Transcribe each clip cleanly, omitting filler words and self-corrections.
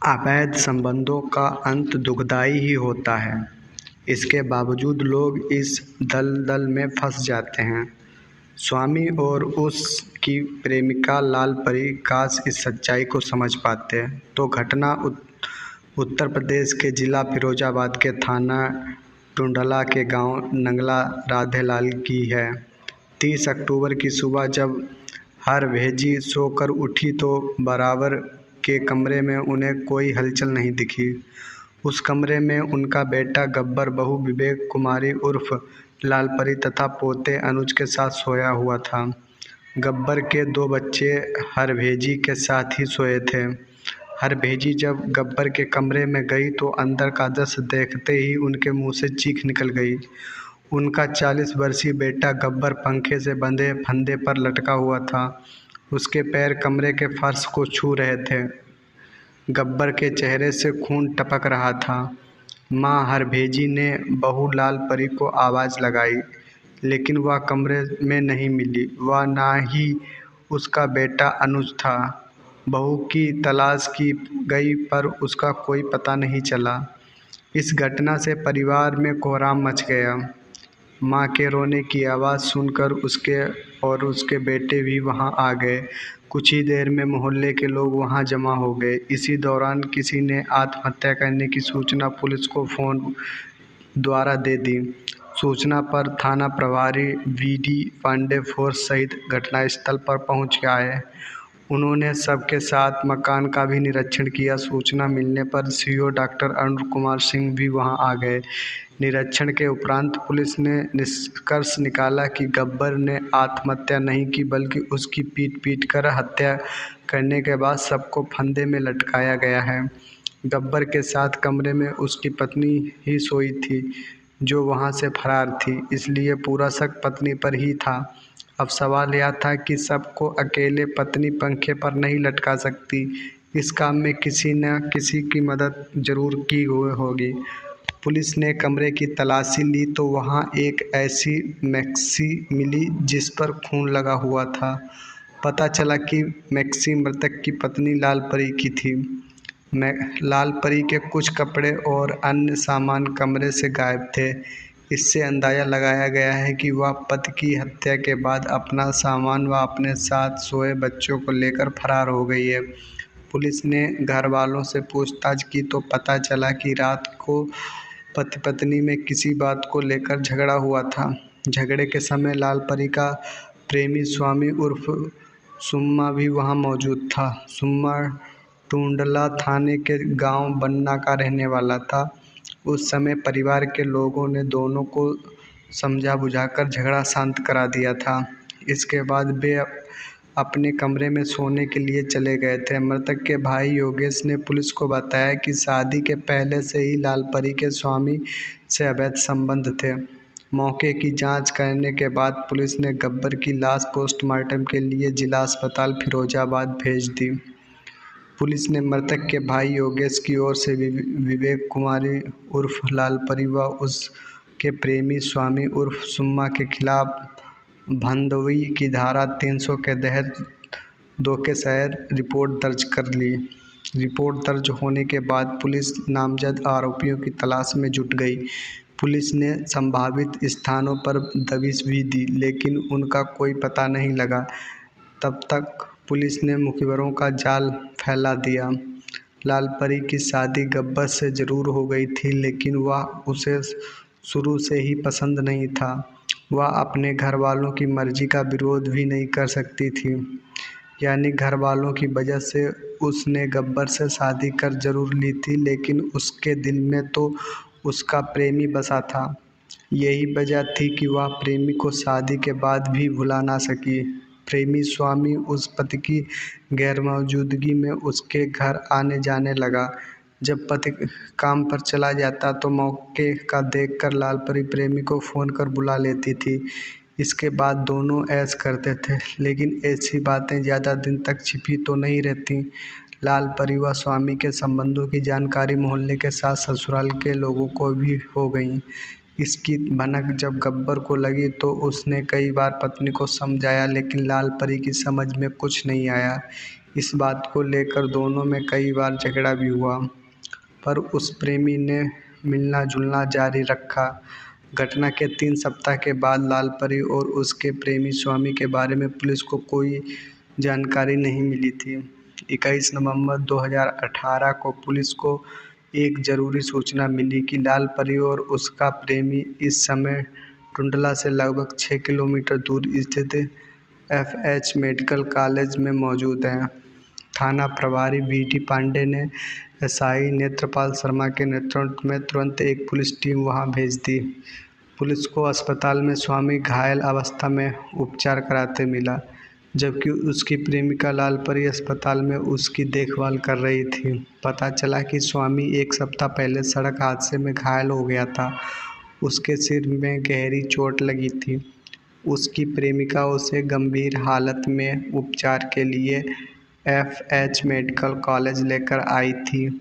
अवैध संबंधों का अंत दुखदाई ही होता है। इसके बावजूद लोग इस दलदल में फंस जाते हैं। स्वामी और उसकी प्रेमिका लालपरी काश इस सच्चाई को समझ पाते तो। घटना उत्तर प्रदेश के जिला फिरोजाबाद के थाना टुंडला के गांव नंगला राधेलाल की है। 30 अक्टूबर की सुबह जब हर भेजी सोकर उठी तो बराबर के कमरे में उन्हें कोई हलचल नहीं दिखी। उस कमरे में उनका बेटा गब्बर, बहू विवेक कुमारी उर्फ लालपरी तथा पोते अनुज के साथ सोया हुआ था। गब्बर के 2 बच्चे हरभेजी के साथ ही सोए थे। हरभेजी जब गब्बर के कमरे में गई तो अंदर का दृश्य देखते ही उनके मुंह से चीख निकल गई। उनका 40 वर्षीय बेटा गब्बर पंखे से बंधे फंदे पर लटका हुआ था। उसके पैर कमरे के फर्श को छू रहे थे। गब्बर के चेहरे से खून टपक रहा था। माँ हरभेजी ने बहू लालपरी को आवाज़ लगाई, लेकिन वह कमरे में नहीं मिली। वह ना ही उसका बेटा अनुज था। बहू की तलाश की गई पर उसका कोई पता नहीं चला। इस घटना से परिवार में कोहराम मच गया। माँ के रोने की आवाज़ सुनकर उसके बेटे भी वहाँ आ गए। कुछ ही देर में मोहल्ले के लोग वहाँ जमा हो गए। इसी दौरान किसी ने आत्महत्या करने की सूचना पुलिस को फ़ोन द्वारा दे दी। सूचना पर थाना प्रभारी वीडी पांडे फोर्स सहित घटनास्थल पर पहुँच आए। उन्होंने सबके साथ मकान का भी निरीक्षण किया। सूचना मिलने पर सीओ डॉक्टर अरुण कुमार सिंह भी वहां आ गए। निरीक्षण के उपरांत पुलिस ने निष्कर्ष निकाला कि गब्बर ने आत्महत्या नहीं की, बल्कि उसकी पीट कर हत्या करने के बाद सबको फंदे में लटकाया गया है। गब्बर के साथ कमरे में उसकी पत्नी ही सोई थी, जो वहां से फरार थी, इसलिए पूरा शक पत्नी पर ही था। अब सवाल यह था कि सबको अकेले पत्नी पंखे पर नहीं लटका सकती। इस काम में किसी न किसी की मदद जरूर की हुई होगी। पुलिस ने कमरे की तलाशी ली तो वहां एक ऐसी मैक्सी मिली जिस पर खून लगा हुआ था। पता चला कि मैक्सी मृतक की पत्नी लालपरी की थी। लालपरी के कुछ कपड़े और अन्य सामान कमरे से गायब थे। इससे अंदाज़ा लगाया गया है कि वह पति की हत्या के बाद अपना सामान व अपने साथ सोए बच्चों को लेकर फरार हो गई है। पुलिस ने घर वालों से पूछताछ की तो पता चला कि रात को पति पत्नी में किसी बात को लेकर झगड़ा हुआ था। झगड़े के समय लालपरी का प्रेमी स्वामी उर्फ सुम्मा भी वहां मौजूद था। सुम्मा टुंडला थाने के गांव बन्ना का रहने वाला था। उस समय परिवार के लोगों ने दोनों को समझा बुझाकर झगड़ा शांत करा दिया था। इसके बाद वे अपने कमरे में सोने के लिए चले गए थे। मृतक के भाई योगेश ने पुलिस को बताया कि शादी के पहले से ही लालपरी के स्वामी से अवैध संबंध थे। मौके की जांच करने के बाद पुलिस ने गब्बर की लाश पोस्टमार्टम के लिए जिला अस्पताल फिरोजाबाद भेज दी। पुलिस ने मृतक के भाई योगेश की ओर से विवेक कुमारी उर्फ लालपरी व उसके प्रेमी स्वामी उर्फ सुम्मा के खिलाफ भंदवी की धारा 300 के तहत धोखेसर रिपोर्ट दर्ज कर ली। रिपोर्ट दर्ज होने के बाद पुलिस नामजद आरोपियों की तलाश में जुट गई। पुलिस ने संभावित स्थानों पर दबिश भी दी, लेकिन उनका कोई पता नहीं लगा। तब तक पुलिस ने मुखबिरों का जाल फैला दिया। लालपरी की शादी गब्बर से जरूर हो गई थी, लेकिन वह उसे शुरू से ही पसंद नहीं था। वह अपने घर वालों की मर्जी का विरोध भी नहीं कर सकती थी, यानी घर वालों की वजह से उसने गब्बर से शादी कर जरूर ली थी, लेकिन उसके दिल में तो उसका प्रेमी बसा था। यही वजह थी कि वह प्रेमी को शादी के बाद भी भुला ना सकी। प्रेमी स्वामी उस पति की गैरमौजूदगी में उसके घर आने जाने लगा। जब पति काम पर चला जाता तो मौके का देखकर लालपरी प्रेमी को फ़ोन कर बुला लेती थी। इसके बाद दोनों ऐश करते थे, लेकिन ऐसी बातें ज़्यादा दिन तक छिपी तो नहीं रहती। लालपरी व स्वामी के संबंधों की जानकारी मोहल्ले के साथ ससुराल के लोगों को भी हो गई। इसकी भनक जब गब्बर को लगी तो उसने कई बार पत्नी को समझाया, लेकिन लाल परी की समझ में कुछ नहीं आया। इस बात को लेकर दोनों में कई बार झगड़ा भी हुआ, पर उस प्रेमी ने मिलना जुलना जारी रखा। घटना के 3 सप्ताह के बाद लाल परी और उसके प्रेमी स्वामी के बारे में पुलिस को कोई जानकारी नहीं मिली थी। 21 नवंबर 2018 को पुलिस को एक ज़रूरी सूचना मिली कि लाल परी और उसका प्रेमी इस समय टुंडला से लगभग 6 किलोमीटर दूर स्थित एफएच मेडिकल कॉलेज में मौजूद हैं। थाना प्रभारी बीडी पांडे ने एसआई नेत्रपाल शर्मा के नेतृत्व में तुरंत एक पुलिस टीम वहां भेज दी। पुलिस को अस्पताल में स्वामी घायल अवस्था में उपचार कराते मिला, जबकि उसकी प्रेमिका लाल परी अस्पताल में उसकी देखभाल कर रही थी। पता चला कि स्वामी 1 सप्ताह पहले सड़क हादसे में घायल हो गया था। उसके सिर में गहरी चोट लगी थी। उसकी प्रेमिका उसे गंभीर हालत में उपचार के लिए एफएच मेडिकल कॉलेज लेकर आई थी,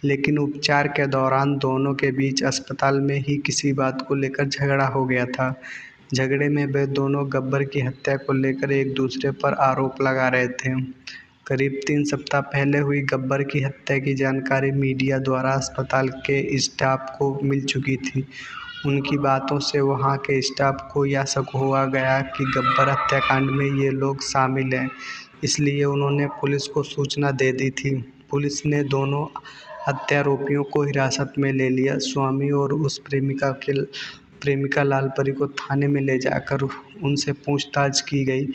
लेकिन उपचार के दौरान दोनों के बीच अस्पताल में ही किसी बात को लेकर झगड़ा हो गया था। झगड़े में वे दोनों गब्बर की हत्या को लेकर एक दूसरे पर आरोप लगा रहे थे। करीब 3 सप्ताह पहले हुई गब्बर की हत्या की जानकारी मीडिया द्वारा अस्पताल के स्टाफ को मिल चुकी थी। उनकी बातों से वहां के स्टाफ को यह शक हुआ गया कि गब्बर हत्याकांड में ये लोग शामिल हैं, इसलिए उन्होंने पुलिस को सूचना दे दी थी। पुलिस ने दोनों हत्यारोपियों को हिरासत में ले लिया। स्वामी और उस प्रेमिका लाल परी को थाने में ले जाकर उनसे पूछताछ की गई।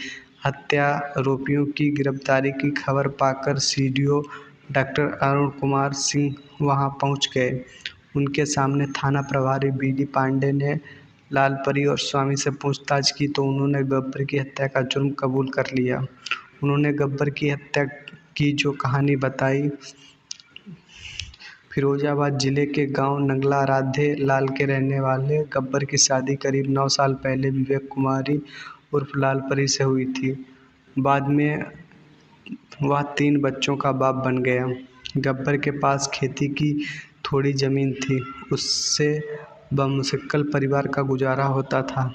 हत्यारोपियों की गिरफ्तारी की खबर पाकर सीडीओ डॉक्टर अरुण कुमार सिंह वहां पहुंच गए। उनके सामने थाना प्रभारी बीडी पांडे ने लाल परी और स्वामी से पूछताछ की तो उन्होंने गब्बर की हत्या का जुर्म कबूल कर लिया। उन्होंने गब्बर की हत्या की जो कहानी बताई। फिरोजाबाद जिले के गांव नंगला राधे लाल के रहने वाले गब्बर की शादी करीब 9 साल पहले विवेक कुमारी उर्फ लाल परी से हुई थी। बाद में वह 3 बच्चों का बाप बन गया। गब्बर के पास खेती की थोड़ी ज़मीन थी, उससे बमुश्किल परिवार का गुजारा होता था।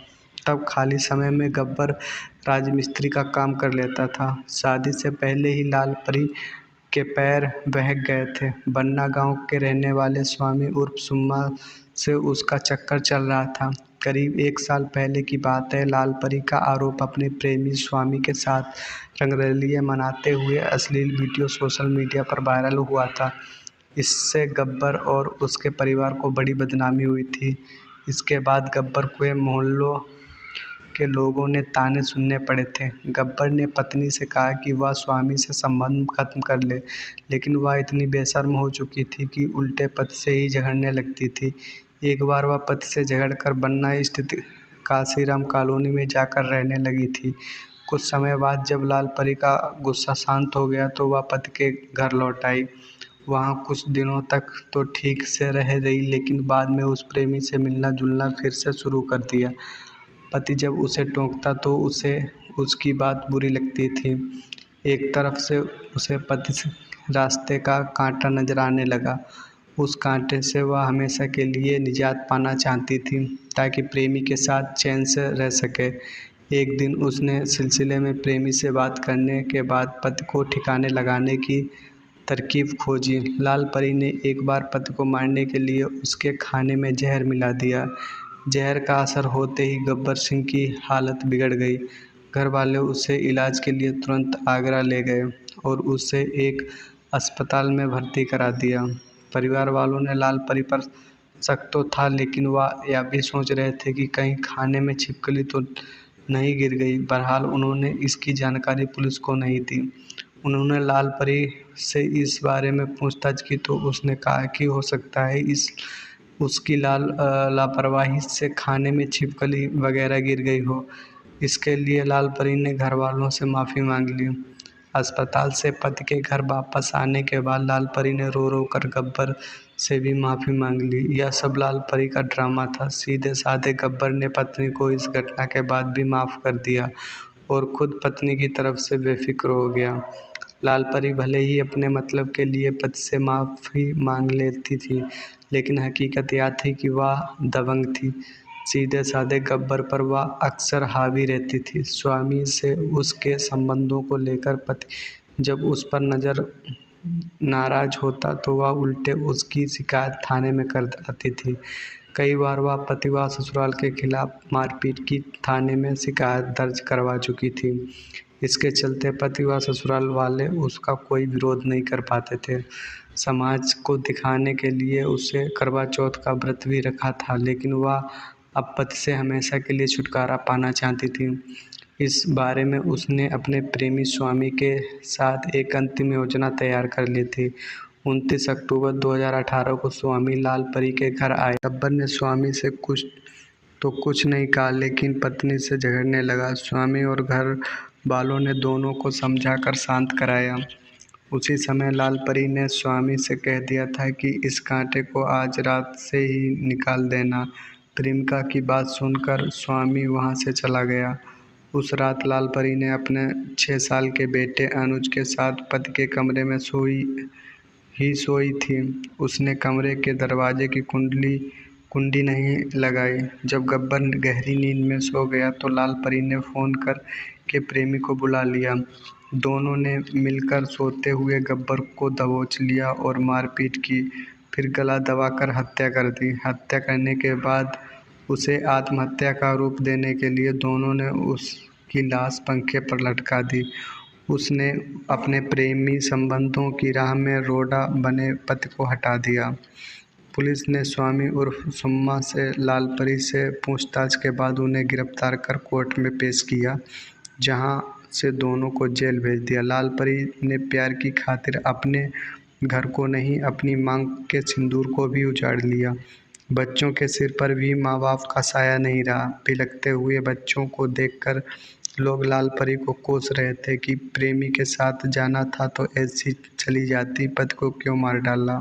तब खाली समय में गब्बर राजमिस्त्री का काम कर लेता था। शादी से पहले ही लाल परी के पैर बहक गए थे। बन्ना गांव के रहने वाले स्वामी उर्फ सुम्मा से उसका चक्कर चल रहा था। करीब 1 साल पहले की बात है। लाल परी का आरोप अपने प्रेमी स्वामी के साथ रंगरलियां मनाते हुए अश्लील वीडियो सोशल मीडिया पर वायरल हुआ था। इससे गब्बर और उसके परिवार को बड़ी बदनामी हुई थी। इसके बाद गब्बर को मोहल्लों के लोगों ने ताने सुनने पड़े थे। गब्बर ने पत्नी से कहा कि वह स्वामी से संबंध खत्म कर ले, लेकिन वह इतनी बेशर्म हो चुकी थी कि उल्टे पति से ही झगड़ने लगती थी। एक बार वह पति से झगड़कर बन्ना स्थित काशीराम कॉलोनी में जाकर रहने लगी थी। कुछ समय बाद जब लाल परी का गुस्सा शांत हो गया तो वह पति के घर लौट आई। वहाँ कुछ दिनों तक तो ठीक से रह रही, लेकिन बाद में उस प्रेमी से मिलना जुलना फिर से शुरू कर दिया। पति जब उसे टोकता तो उसे उसकी बात बुरी लगती थी। एक तरफ से उसे पति से रास्ते का कांटा नजर आने लगा। उस कांटे से वह हमेशा के लिए निजात पाना चाहती थी, ताकि प्रेमी के साथ चैन से रह सके। एक दिन उसने सिलसिले में प्रेमी से बात करने के बाद पति को ठिकाने लगाने की तरकीब खोजी। लाल परी ने एक बार पति को मारने के लिए उसके खाने में जहर मिला दिया। जहर का असर होते ही गब्बर सिंह की हालत बिगड़ गई। घर वाले उसे इलाज के लिए तुरंत आगरा ले गए और उसे एक अस्पताल में भर्ती करा दिया। परिवार वालों ने लाल परी पर शक तो था, लेकिन वह यह भी सोच रहे थे कि कहीं खाने में छिपकली तो नहीं गिर गई। बहरहाल उन्होंने इसकी जानकारी पुलिस को नहीं दी। उन्होंने लाल परी से इस बारे में पूछताछ की तो उसने कहा कि हो सकता है उसकी लापरवाही से खाने में छिपकली वगैरह गिर गई हो। इसके लिए लाल परी ने घर वालों से माफ़ी मांग ली। अस्पताल से पति के घर वापस आने के बाद लाल परी ने रो रो कर गब्बर से भी माफ़ी मांग ली। यह सब लाल परी का ड्रामा था। सीधे साधे गब्बर ने पत्नी को इस घटना के बाद भी माफ़ कर दिया और खुद पत्नी की तरफ से बेफिक्र हो गया। लाल परी भले ही अपने मतलब के लिए पति से माफ़ी मांग लेती थी, लेकिन हकीकत यह थी कि वह दबंग थी। सीधे साधे गब्बर पर वह अक्सर हावी रहती थी। स्वामी से उसके संबंधों को लेकर पति जब उस पर नाराज होता तो वह उल्टे उसकी शिकायत थाने में कर आती थी। कई बार वह पति व ससुराल के खिलाफ मारपीट की थाने में शिकायत दर्ज करवा चुकी थी। इसके चलते पति व ससुराल वाले उसका कोई विरोध नहीं कर पाते थे। समाज को दिखाने के लिए उसे करवा चौथ का व्रत भी रखा था, लेकिन वह अब पति से हमेशा के लिए छुटकारा पाना चाहती थी। इस बारे में उसने अपने प्रेमी स्वामी के साथ एक अंतिम योजना तैयार कर ली थी। 29 अक्टूबर 2018 को स्वामी लाल परी के घर आए। गब्बर ने स्वामी से कुछ नहीं कहा, लेकिन पत्नी से झगड़ने लगा। स्वामी और घर वालों ने दोनों को समझाकर शांत कराया। उसी समय लाल परी ने स्वामी से कह दिया था कि इस कांटे को आज रात से ही निकाल देना। प्रेमिका की बात सुनकर स्वामी वहां से चला गया। उस रात लाल परी ने अपने 6 साल के बेटे अनुज के साथ पति के कमरे में सोई थी। उसने कमरे के दरवाजे की कुंडी नहीं लगाई। जब गब्बर गहरी नींद में सो गया तो लाल परी ने फ़ोन कर के प्रेमी को बुला लिया। दोनों ने मिलकर सोते हुए गब्बर को दबोच लिया और मारपीट की, फिर गला दबाकर हत्या कर दी। हत्या करने के बाद उसे आत्महत्या का रूप देने के लिए दोनों ने उसकी लाश पंखे पर लटका दी। उसने अपने प्रेमी संबंधों की राह में रोड़ा बने पति को हटा दिया। पुलिस ने स्वामी उर्फ सुम्मा से लाल परी से पूछताछ के बाद उन्हें गिरफ्तार कर कोर्ट में पेश किया, जहां से दोनों को जेल भेज दिया। लाल परी ने प्यार की खातिर अपने घर को नहीं, अपनी मांग के सिंदूर को भी उजाड़ लिया। बच्चों के सिर पर भी माँ बाप का साया नहीं रहा। बिलखते हुए बच्चों को देखकर लोग लाल परी को कोस रहे थे कि प्रेमी के साथ जाना था तो ऐसी चली जाती, पति को क्यों मार डाला।